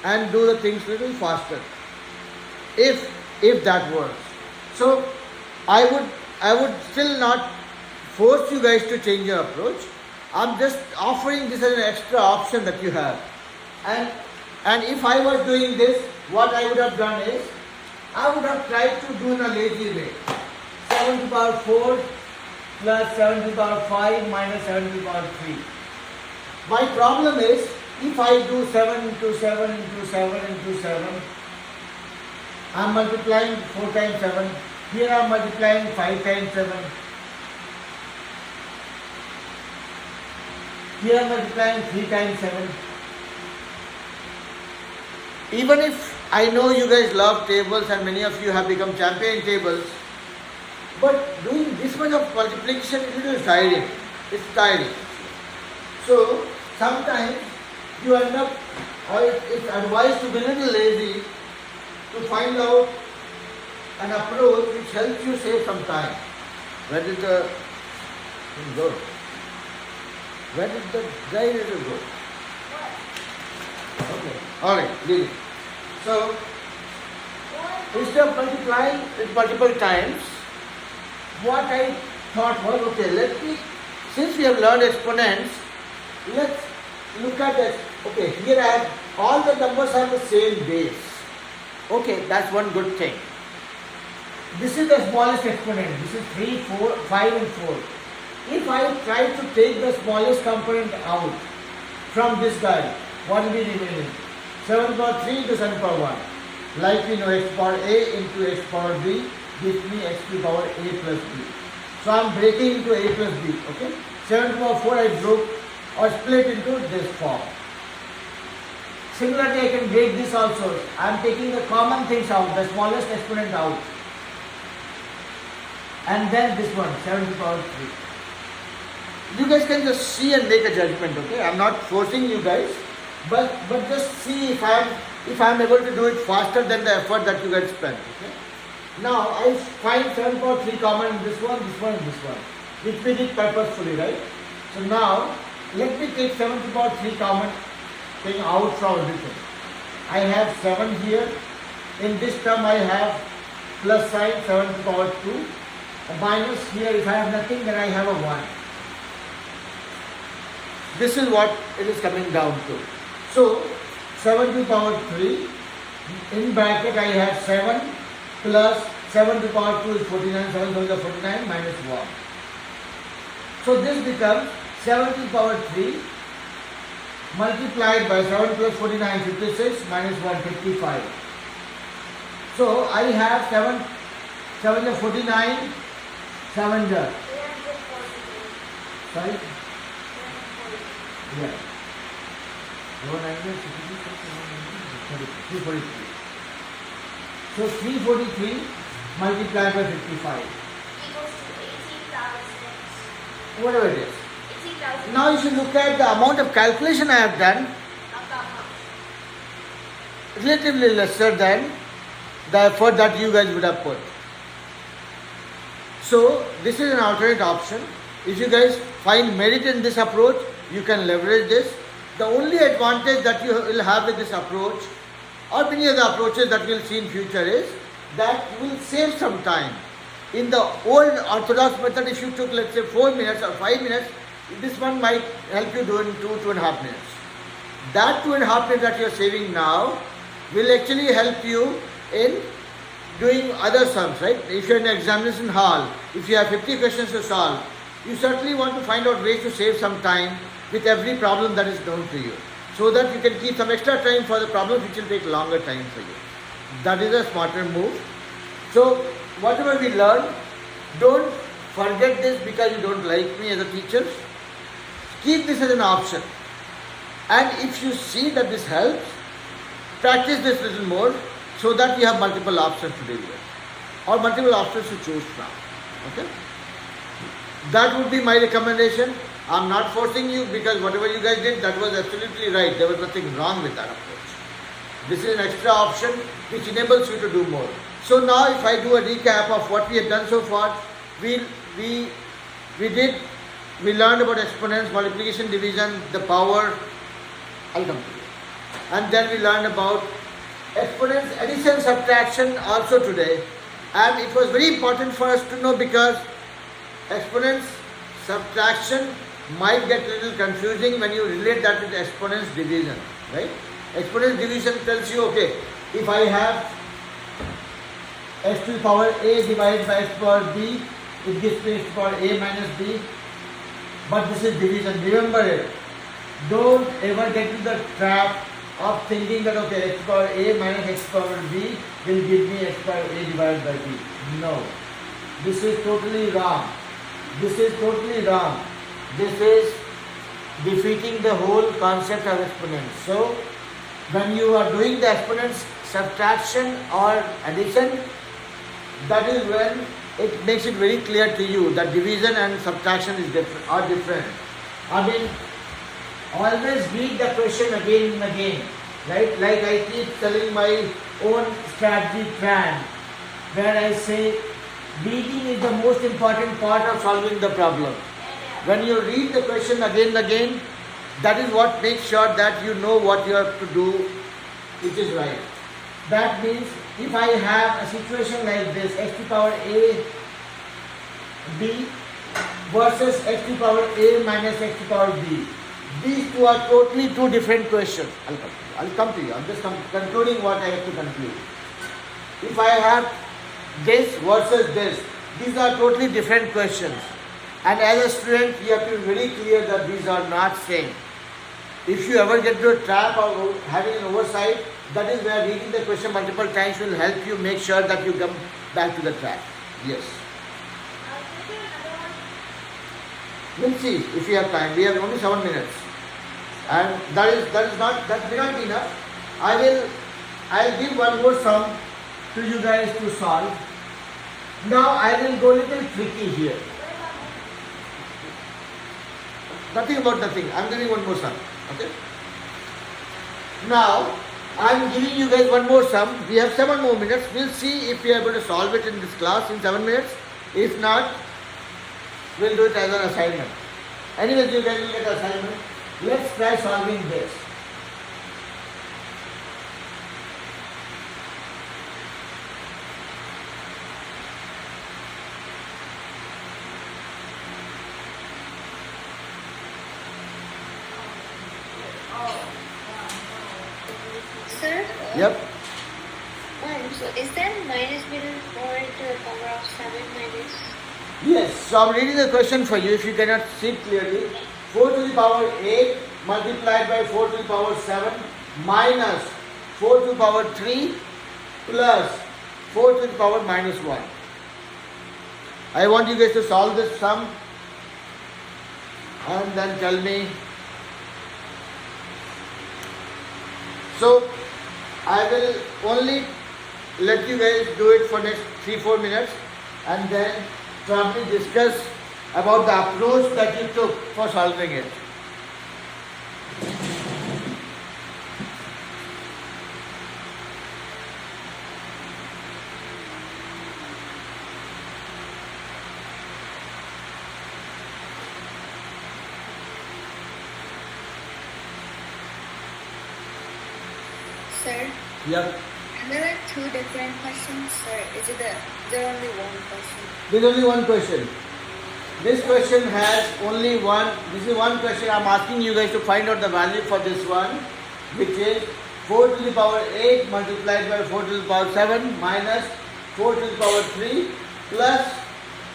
and do the things a little faster. If that works. So I would still not force you guys to change your approach. I'm just offering this as an extra option that you have. And if I was doing this, what I would have done is I would have tried to do in a lazy way. 7 to the power 4 plus 7 to the power 5 minus 7 to the power 3. My problem is if I do 7 into 7 into 7 into 7, I am multiplying 4 times 7. Here I am multiplying 5 times 7. Here I am multiplying 3 times 7. Even if I know you guys love tables and many of you have become champion in tables, but doing this much of multiplication is a little tiring. It's tiring. So sometimes you end up, or it's advised to be a little lazy to find out an approach which helps you save some time. Where did the thing go? Where did the gyrator go? Okay, alright, leave it. So, instead of multiplying it multiple times, what I thought was, okay, since we have learned exponents, let's look at it. Okay, here I have, all the numbers have the same base. Okay, that's one good thing. This is the smallest exponent. This is 3, 4, 5 and 4. If I try to take the smallest component out from this guy, what will be remaining? 7 to the power 3 into 7 to the power 1. Like we know, x power a into x power b gives me x to the power a plus b. So I am breaking into a plus b. Okay? 7 to the power 4 I broke or split into this form. Similarly, I can break this also. I am taking the common things out, the smallest exponent out. And then this one, 7 to the power 3. You guys can just see and make a judgment, okay? I am not forcing you guys, but just see if I am able to do it faster than the effort that you guys spent, okay? Now, I find 7 to the power 3 common in this one, and this one. Which we did purposefully, right? So now, let me take 7 to the power 3 common thing out from everything. I have 7 here. In this term I have plus sign 7 to the power 2. A minus here, if I have nothing, then I have a 1. This is what it is coming down to. So 7 to the power 3. In bracket I have 7 plus 7 to the power 2 is 49. 7 to the 49 minus 1. So this becomes 7 to the power 3 multiplied by 7 plus 49, 56 minus 1, 55. So I have 7 is 49, 7 is, sorry? Yeah. 343. So 343 multiplied by 55. Equals to 18,000. Whatever it is. 18,000. Now you should look at the amount of calculation I have done, About much. relatively lesser than the effort that you guys would have put. So this is an alternate option. If you guys find merit in this approach, you can leverage this. The only advantage that you will have with this approach or many other approaches that we'll see in future is that you will save some time. In the old orthodox method, if you took let's say 4 minutes or 5 minutes, This one might help you do in 2.5 minutes. That 2.5 minutes that you are saving now will actually help you in doing other sums, right? If you're in an examination hall, if you have 50 questions to solve, you certainly want to find out ways to save some time with every problem that is known to you, so that you can keep some extra time for the problems which will take longer time for you. That is a smarter move. So whatever we learn, don't forget this because you don't like me as a teacher. Keep this as an option. And if you see that this helps, practice this little more so that you have multiple options to deal with, or multiple options to choose from. Okay? That would be my recommendation. I'm not forcing you, because whatever you guys did, that was absolutely right. There was nothing wrong with that approach. This is an extra option which enables you to do more. So now if I do a recap of what we have done so far, we learned about exponents, multiplication, division, the power. I'll come to you. And then we learned about exponents, addition, subtraction also today. And it was very important for us to know, because exponents, subtraction might get a little confusing when you relate that with exponents, division, right? Exponents division tells you, okay, if I have x to the power a divided by x to the power b, it gives me x to the power a minus b. But this is division. Remember it. Don't ever get into the trap of thinking that, okay, x to the power a minus x to the power b will give me x to the power a divided by b. No. This is totally wrong. This is totally wrong. This is defeating the whole concept of exponents. So, when you are doing the exponents, subtraction or addition, that is when it makes it very clear to you that division and subtraction is different. I mean, always read the question again and again, right? Like I keep telling my own strategy plan, where I say reading is the most important part of solving the problem. When you read the question again and again, that is what makes sure that you know what you have to do, which is right. That means if I have a situation like this, x to the power a b versus x to the power a minus x to the power b, these two are totally two different questions. I'll come to you. I'm just concluding what I have to conclude. If I have this versus this, these are totally different questions. And as a student, you have to be very clear that these are not same. If you ever get to a trap of having an oversight, that is where reading the question multiple times will help you make sure that you come back to the track. Yes. We'll see if we have time. We have only 7 minutes. And that may not be enough. I'll give one more sum to you guys to solve. Now I will go a little tricky here. Nothing about nothing. I'm giving one more sum. Okay? Now, I'm giving you guys one more sum. We have 7 more minutes. We'll see if we are able to solve it in this class in 7 minutes. If not, we'll do it as an assignment. Anyways, you guys will get an assignment. Let's try solving this. Sir? Yep. So is that minus between 4 to the power of 7 minus? Yes. So I'm reading the question for you if you cannot see it clearly. 4 to the power 8 multiplied by 4 to the power 7 minus 4 to the power 3 plus 4 to the power minus 1. I want you guys to solve this sum and then tell me. So I will only let you guys do it for next 3-4 minutes and then probably discuss about the approach that you took for solving it. Sir, Yep. are there like 2 different questions, or is there only one question? There's only one question. This question has only one. This is one question. I'm asking you guys to find out the value for this one, which is 4 to the power 8 multiplied by 4 to the power 7 minus 4 to the power 3 plus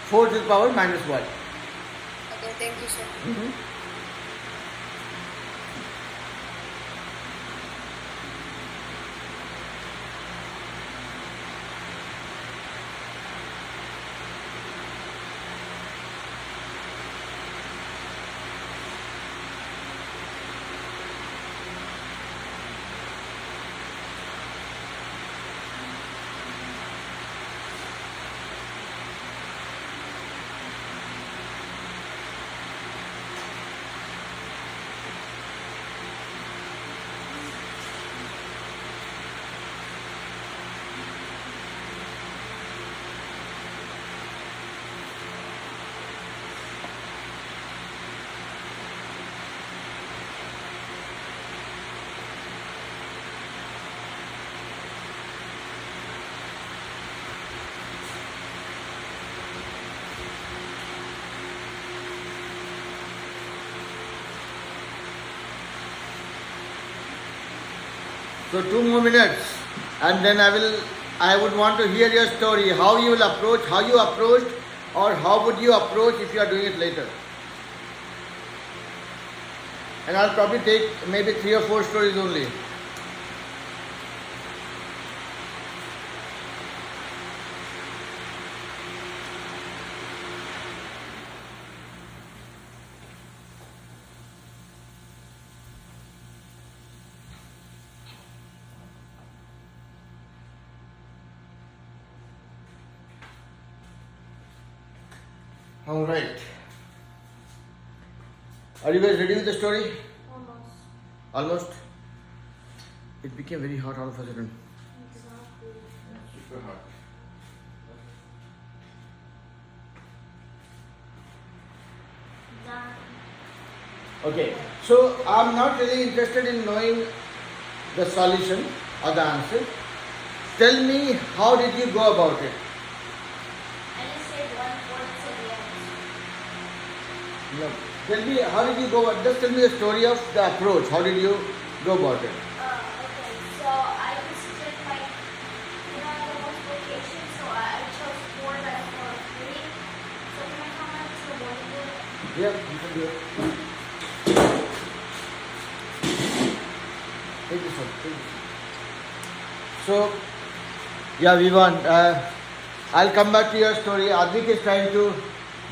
4 to the power minus 1. Okay, thank you, sir. So 2 more minutes, and then I would want to hear your story, how you will approach, how you approached, or how would you approach if you are doing it later. And I'll probably take maybe 3 or 4 stories only. All right. Are you guys ready with the story? Almost. Almost. It became very hot all of a sudden. Exactly. Super hot. Done. Okay. So I'm not really interested in knowing the solution or the answer. Tell me, how did you go about it? I just saved 1/4 to the end. No. Tell me, how did you go? Just tell me the story of the approach. How did you go about it? Okay, so I just did like, the multiplication, so I chose 4 by the power of 3. So can I come up to the whiteboard? Yeah, you can do it. Take this one. Take this one. So, yeah, Vivan, I'll come back to your story. Advik is trying to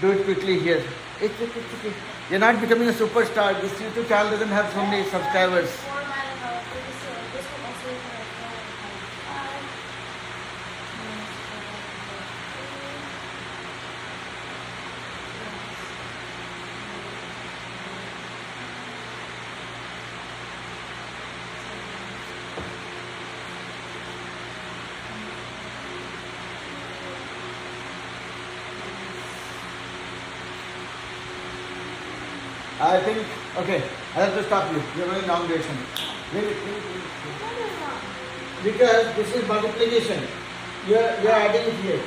do it quickly here. It's okay. You're not becoming a superstar. This YouTube channel doesn't have so many subscribers. 4 by the power of 3, so this one also is like 4 by the power of 5. Minus 4 by the power of 3. I think, okay, I have to stop you. You're going wrong direction. Wait. Because this is multiplication. You're adding it here.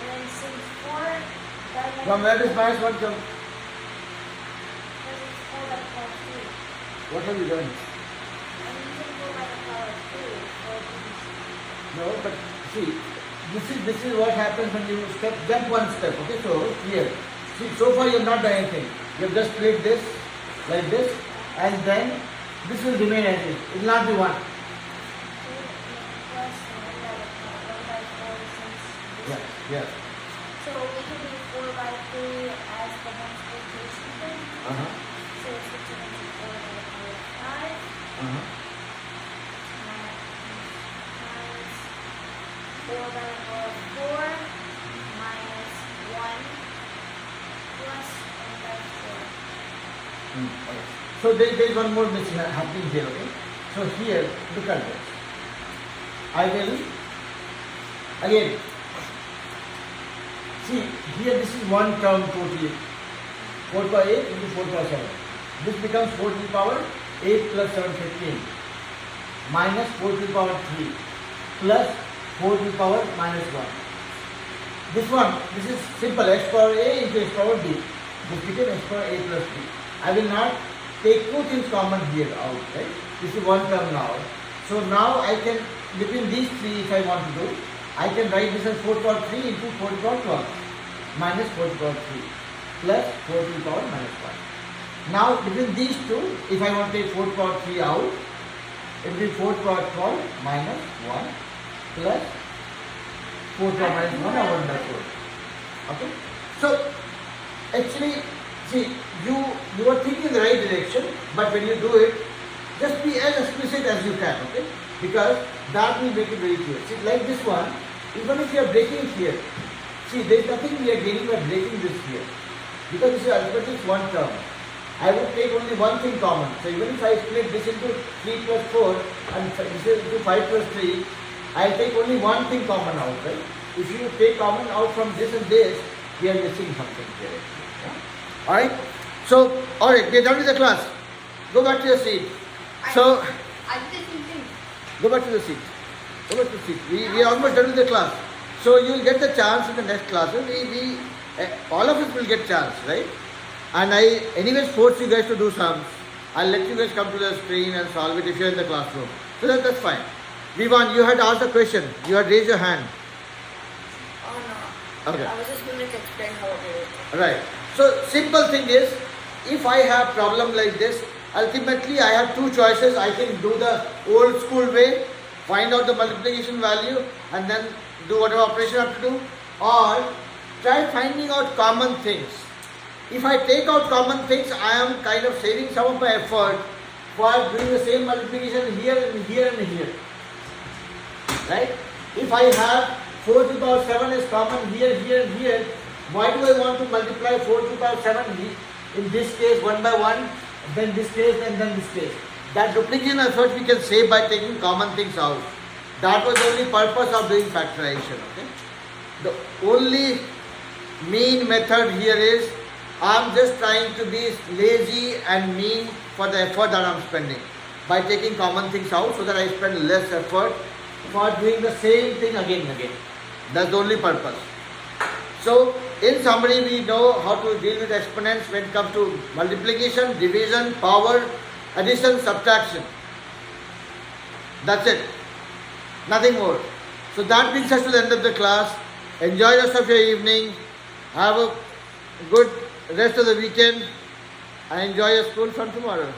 And then since 4 by the From where does minus 1 come? because it's 4 by the power of 3. What have you done? I'm using 4 by the power of 3 for these. No, but see, this is what happens when you jump one step. Okay, so here, see, so far you have not done anything. You have just played this like this, and then this will remain as it. It will not be 1. Plus 1 by the power, 1 by 4 since this. Yeah. So we can do 4 by 3 as the multiplication thing. So it's equal to 4 by the power of 5 minus 4 by the power of 4 minus 1 plus 1 by 4. So there is one more missing happening here. Okay. So here, look at this. I will again see here. This is one term totally. 4 by 8 into 4 by 7. This becomes 4 to the power 8 plus 7, 15. minus 4 to the power 3 plus 4 to the power minus 1. This is simple, x power a into x power b. This becomes x power a plus b. I will not take two things common here out, right? This is one term now. So now I can, between these three, if I want to do, I can write this as 4 to the power 3 into 4 to the power 12 minus 4 to the power 3 plus 4 to the power minus 1. Now between these two, if I want to take 4 to the power 3 out, it will be 4 to the power 12 minus 1 plus 4 to the power minus 1 or 1 by 4. Okay? So actually, see, you are thinking in the right direction, but when you do it, just be as explicit as you can, okay? Because that will make it very clear. See, like this one, even if you are breaking here, see, there is nothing we are gaining by breaking this here. Because this is ultimately one term. I would take only one thing common. So even if I split this into 3 plus 4 and this is into 5 plus 3, I will take only one thing common out, right? If you take common out from this and this, we are missing something here. Yeah? Alright? So, alright, we are done with the class. Go back to your seat. So, I did the same thing. go back to the seat. Go back to the seat. We are almost done with the class. So you will get the chance in the next class. All of us will get chance, right? And I anyways force you guys to do sums. I'll let you guys come to the screen and solve it if you're in the classroom. So that's fine. Vivan, you had asked a question. You had raised your hand. Oh no. Okay. I was just going to explain how to do it. Right. So simple thing is, if I have problem like this, ultimately I have two choices. I can do the old school way, find out the multiplication value and then do whatever operation I have to do, or try finding out common things. If I take out common things, I am kind of saving some of my effort for doing the same multiplication here and here and here. Right? If I have 4 to the power 7 is common here, here and here, why do I want to multiply 4 to the power 7 in this case 1 by 1, then this case and then this case? That duplication effort we can save by taking common things out. That was the only purpose of doing factorization. Okay? The only mean method here is I am just trying to be lazy and mean for the effort that I am spending by taking common things out so that I spend less effort for doing the same thing again and again. That's the only purpose. So, in summary, we know how to deal with exponents when it comes to multiplication, division, power, addition, subtraction. That's it. Nothing more. So that brings us to the end of the class. Enjoy the rest of your evening. Have a good rest of the weekend and enjoy your school from tomorrow.